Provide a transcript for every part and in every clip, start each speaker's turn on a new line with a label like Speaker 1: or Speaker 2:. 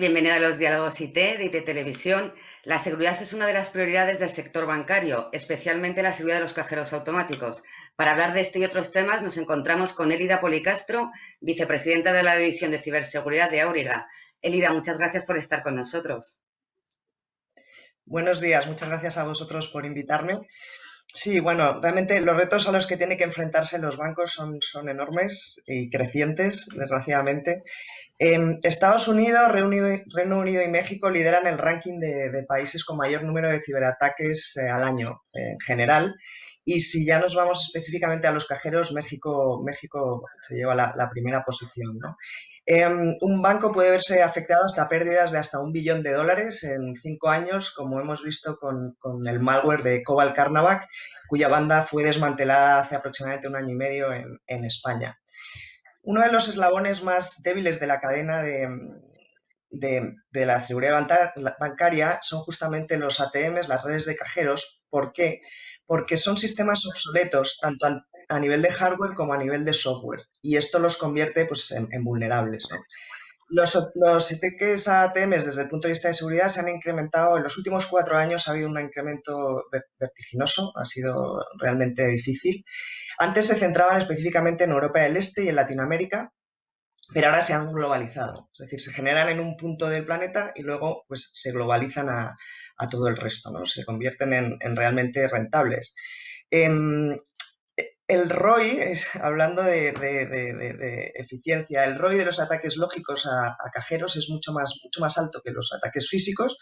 Speaker 1: bienvenida a los diálogos IT de IT Televisión. La seguridad es una de las prioridades del sector bancario, especialmente la seguridad de los cajeros automáticos. Para hablar de este y otros temas nos encontramos con Elida Policastro, vicepresidenta de la División de Ciberseguridad de Auriga. Elida, muchas gracias por estar con nosotros.
Speaker 2: Buenos días, muchas gracias a vosotros por invitarme. Sí, bueno, realmente los retos a los que tienen que enfrentarse los bancos son enormes y crecientes, desgraciadamente. Estados Unidos, Reino Unido y México lideran el ranking de países con mayor número de ciberataques al año en general. Y si ya nos vamos específicamente a los cajeros, México se lleva la primera posición, ¿no? Un banco puede verse afectado hasta pérdidas de hasta $1 billón en 5 años, como hemos visto con el malware de Cobalt Carnavac, cuya banda fue desmantelada hace aproximadamente un año y medio en España. Uno de los eslabones más débiles de la cadena de la seguridad bancaria son justamente los ATMs, las redes de cajeros. ¿Por qué? Porque son sistemas obsoletos tanto a nivel de hardware como a nivel de software, y esto los convierte pues, en vulnerables, ¿no? Los ataques a ATMs desde el punto de vista de seguridad se han incrementado. En los últimos 4 años ha habido un incremento vertiginoso, ha sido realmente difícil. Antes se centraban específicamente en Europa del Este y en Latinoamérica, pero ahora se han globalizado. Es decir, se generan en un punto del planeta y luego pues, se globalizan a todo el resto, ¿no? Se convierten en realmente rentables. El ROI, hablando de eficiencia, el ROI de los ataques lógicos a cajeros es mucho más alto que los ataques físicos.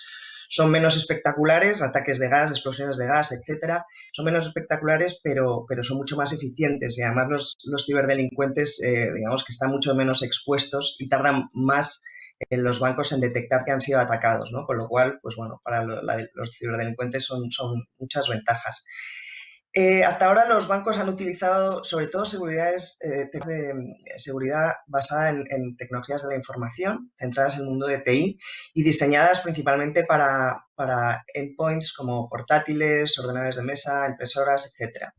Speaker 2: Son menos espectaculares, ataques de gas, explosiones de gas, etcétera. Son menos espectaculares, pero son mucho más eficientes. Y además los ciberdelincuentes, digamos que están mucho menos expuestos y tardan más en los bancos en detectar que han sido atacados, ¿no? Con lo cual, pues bueno, para los ciberdelincuentes son muchas ventajas. Hasta ahora los bancos han utilizado sobre todo seguridad basada en tecnologías de la información, centradas en el mundo de TI y diseñadas principalmente para endpoints como portátiles, ordenadores de mesa, impresoras, etc.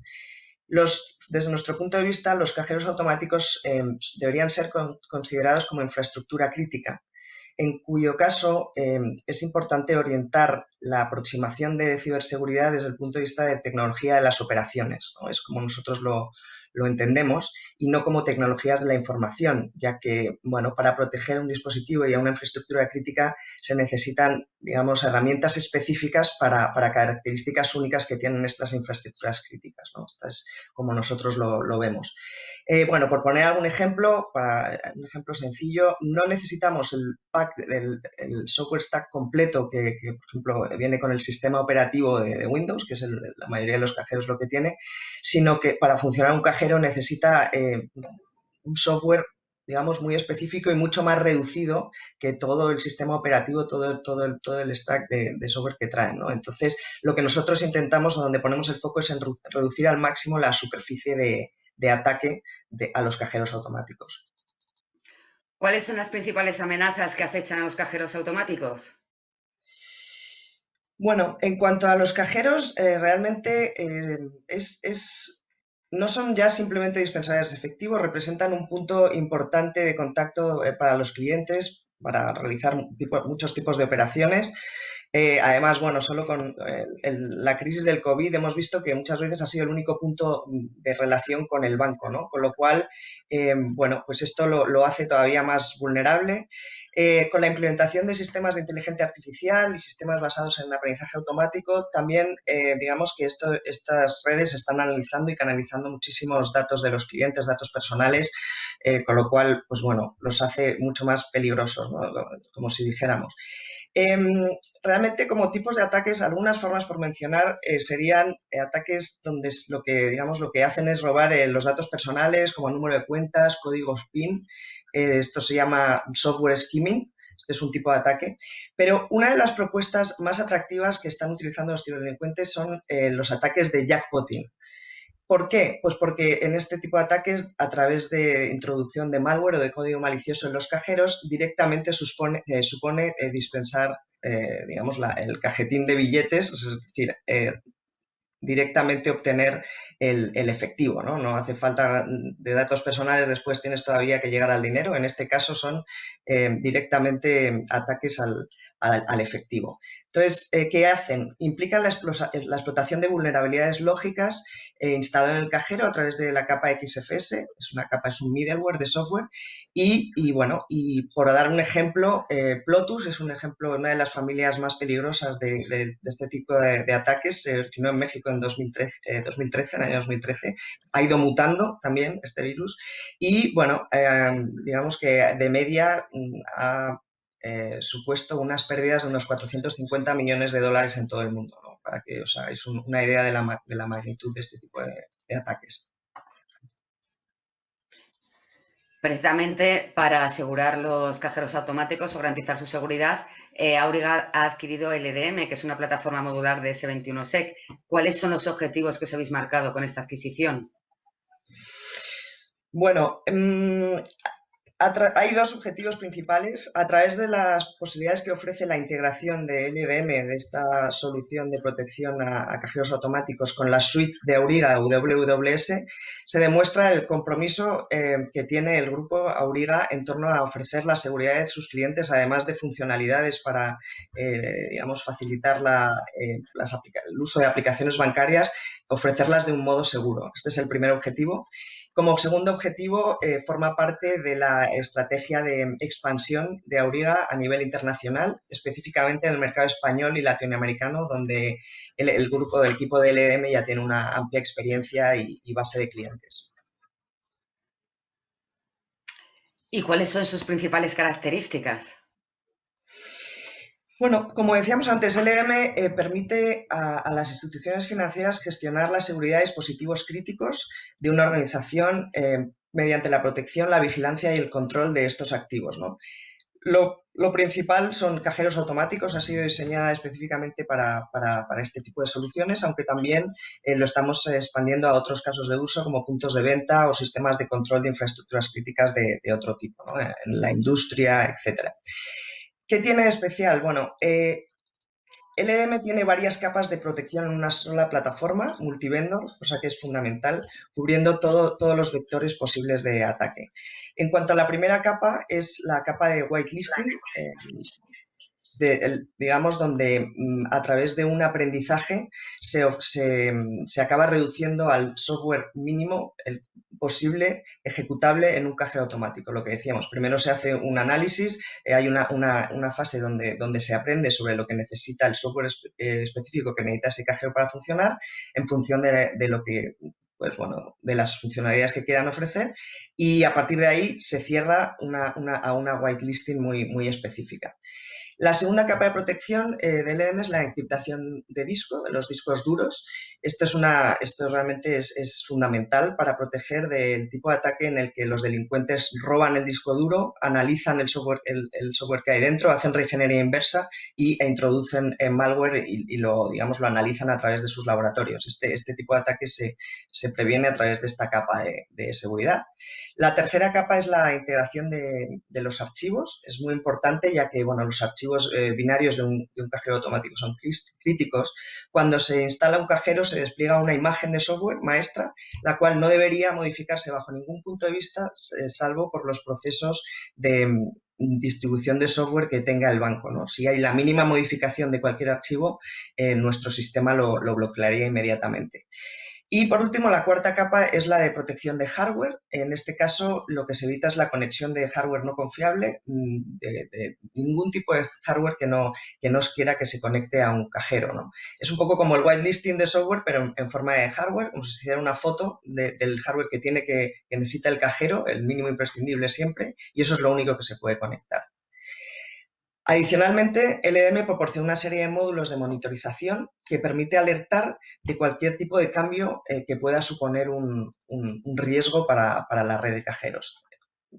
Speaker 2: Desde nuestro punto de vista, los cajeros automáticos deberían ser considerados como infraestructura crítica, en cuyo caso es importante orientar la aproximación de ciberseguridad desde el punto de vista de tecnología de las operaciones, ¿no? Es como nosotros lo entendemos, y no como tecnologías de la información, ya que, bueno, para proteger un dispositivo y a una infraestructura crítica se necesitan, digamos, herramientas específicas para características únicas que tienen estas infraestructuras críticas, ¿no? Esto es como nosotros lo vemos. Bueno, por poner algún ejemplo, un ejemplo sencillo, no necesitamos el pack, el software stack completo que, por ejemplo, viene con el sistema operativo de Windows, que es la mayoría de los cajeros lo que tiene, sino que para funcionar un cajero necesita un software, digamos, muy específico y mucho más reducido que todo el sistema operativo, todo el stack de software que traen, ¿no? Entonces, lo que nosotros intentamos o donde ponemos el foco es en reducir al máximo la superficie de ataque a los cajeros automáticos.
Speaker 1: ¿Cuáles son las principales amenazas que acechan a los cajeros automáticos?
Speaker 2: Bueno, en cuanto a los cajeros, realmente no son ya simplemente dispensadores de efectivo, representan un punto importante de contacto para los clientes, para realizar muchos tipos de operaciones. Además, bueno, solo con la crisis del COVID hemos visto que muchas veces ha sido el único punto de relación con el banco, ¿no? Con lo cual, bueno, pues esto lo hace todavía más vulnerable. Con la implementación de sistemas de inteligencia artificial y sistemas basados en aprendizaje automático, también digamos que estas redes están analizando y canalizando muchísimos datos de los clientes, datos personales, con lo cual, pues bueno, los hace mucho más peligrosos, ¿no? Como si dijéramos. Realmente, como tipos de ataques, algunas formas por mencionar serían ataques donde digamos, lo que hacen es robar los datos personales, como número de cuentas, códigos PIN. Esto se llama software skimming. Este es un tipo de ataque. Pero una de las propuestas más atractivas que están utilizando los ciberdelincuentes son los ataques de jackpotting. ¿Por qué? Pues porque en este tipo de ataques, a través de introducción de malware o de código malicioso en los cajeros, directamente supone dispensar, digamos, el cajetín de billetes, es decir, directamente obtener el efectivo, ¿no? No hace falta de datos personales, después tienes todavía que llegar al dinero. En este caso son directamente ataques al efectivo. Entonces, ¿qué hacen? Implican la explotación de vulnerabilidades lógicas instalado en el cajero a través de la capa XFS, es un middleware de software, bueno, y por dar un ejemplo, Plotus es un ejemplo, una de las familias más peligrosas de este tipo de ataques, se originó en México en 2013, en el año 2013, ha ido mutando también este virus y, bueno, digamos que de media ha supuesto unas pérdidas de unos 450 millones de dólares en todo el mundo, ¿no? Para que os hagáis una idea de la magnitud de este tipo de ataques.
Speaker 1: Precisamente para asegurar los cajeros automáticos o garantizar su seguridad, Auriga ha adquirido LDM, que es una plataforma modular de S21sec. ¿Cuáles son los objetivos que os habéis marcado con esta adquisición?
Speaker 2: Bueno, hay dos objetivos principales. A través de las posibilidades que ofrece la integración de LVM, de esta solución de protección a cajeros automáticos, con la suite de Auriga WWS, se demuestra el compromiso que tiene el grupo Auriga en torno a ofrecer la seguridad de sus clientes, además de funcionalidades para, digamos, facilitar el uso de aplicaciones bancarias, ofrecerlas de un modo seguro. Este es el primer objetivo. Como segundo objetivo, forma parte de la estrategia de expansión de Auriga a nivel internacional, específicamente en el mercado español y latinoamericano, donde el grupo del equipo de LM ya tiene una amplia experiencia y base de clientes.
Speaker 1: ¿Y cuáles son sus principales características?
Speaker 2: Bueno, como decíamos antes, LM permite a las instituciones financieras gestionar la seguridad de dispositivos críticos de una organización mediante la protección, la vigilancia y el control de estos activos, ¿no? Lo principal son cajeros automáticos, ha sido diseñada específicamente para este tipo de soluciones, aunque también lo estamos expandiendo a otros casos de uso como puntos de venta o sistemas de control de infraestructuras críticas de otro tipo, ¿no? En la industria, etcétera. ¿Qué tiene de especial? Bueno, LM tiene varias capas de protección en una sola plataforma, multivendor, cosa que es fundamental, cubriendo todos los vectores posibles de ataque. En cuanto a la primera capa, es la capa de whitelisting, digamos, donde a través de un aprendizaje se acaba reduciendo al software mínimo posible ejecutable en un cajero automático. Lo que decíamos, primero se hace un análisis, hay una fase donde se aprende sobre lo que necesita el software específico que necesita ese cajero para funcionar, en función de lo que pues bueno, de las funcionalidades que quieran ofrecer, y a partir de ahí se cierra a una whitelisting muy específica. La segunda capa de protección de LM es la encriptación de disco, de los discos duros. Esto realmente es fundamental para proteger del tipo de ataque en el que los delincuentes roban el disco duro, analizan el software que hay dentro, hacen reingeniería inversa e introducen malware y digamos, lo analizan a través de sus laboratorios. Este tipo de ataque se previene a través de esta capa de seguridad. La tercera capa es la integración de los archivos. Es muy importante ya que bueno, los archivos binarios de un cajero automático son críticos. Cuando se instala un cajero se despliega una imagen de software maestra, la cual no debería modificarse bajo ningún punto de vista, salvo por los procesos de distribución de software que tenga el banco, ¿no? Si hay la mínima modificación de cualquier archivo, nuestro sistema lo bloquearía inmediatamente. Y por último, la cuarta capa es la de protección de hardware. En este caso, lo que se evita es la conexión de hardware no confiable, de ningún tipo de hardware que no quiera que se conecte a un cajero, ¿no? Es un poco como el whitelisting de software, pero en forma de hardware, como si se hiciera una foto del hardware que necesita el cajero, el mínimo imprescindible siempre, y eso es lo único que se puede conectar. Adicionalmente, LM proporciona una serie de módulos de monitorización que permite alertar de cualquier tipo de cambio que pueda suponer un riesgo para la red de cajeros.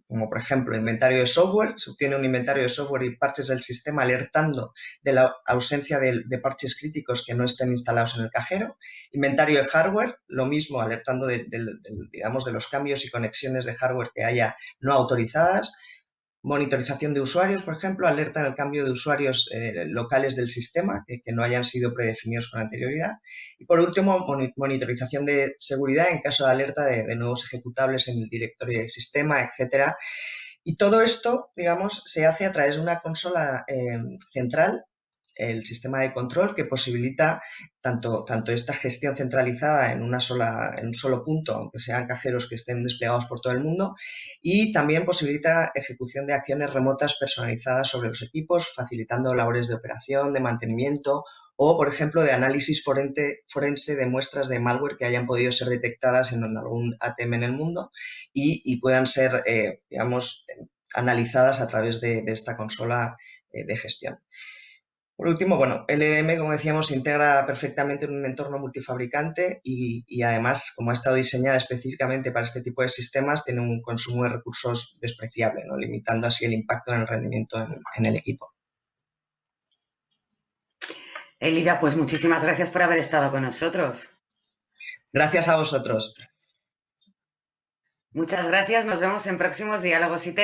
Speaker 2: Como por ejemplo, inventario de software, se obtiene un inventario de software y parches del sistema alertando de la ausencia de parches críticos que no estén instalados en el cajero. Inventario de hardware, lo mismo, alertando digamos, de los cambios y conexiones de hardware que haya no autorizadas. Monitorización de usuarios, por ejemplo, alertan el cambio de usuarios locales del sistema que no hayan sido predefinidos con anterioridad. Y por último, monitorización de seguridad en caso de alerta de nuevos ejecutables en el directorio del sistema, etcétera. Y todo esto, digamos, se hace a través de una consola central, el sistema de control, que posibilita tanto esta gestión centralizada en un solo punto, aunque sean cajeros que estén desplegados por todo el mundo, y también posibilita ejecución de acciones remotas personalizadas sobre los equipos, facilitando labores de operación, de mantenimiento o, por ejemplo, de análisis forense de muestras de malware que hayan podido ser detectadas en algún ATM en el mundo y puedan ser, digamos, analizadas a través de esta consola de gestión. Por último, bueno, LDM, como decíamos, se integra perfectamente en un entorno multifabricante y además, como ha estado diseñada específicamente para este tipo de sistemas, tiene un consumo de recursos despreciable, ¿no? Limitando así el impacto en el rendimiento en el equipo.
Speaker 1: Elida, pues muchísimas gracias por haber estado con nosotros.
Speaker 2: Gracias a vosotros.
Speaker 1: Muchas gracias, nos vemos en próximos Diálogos IT.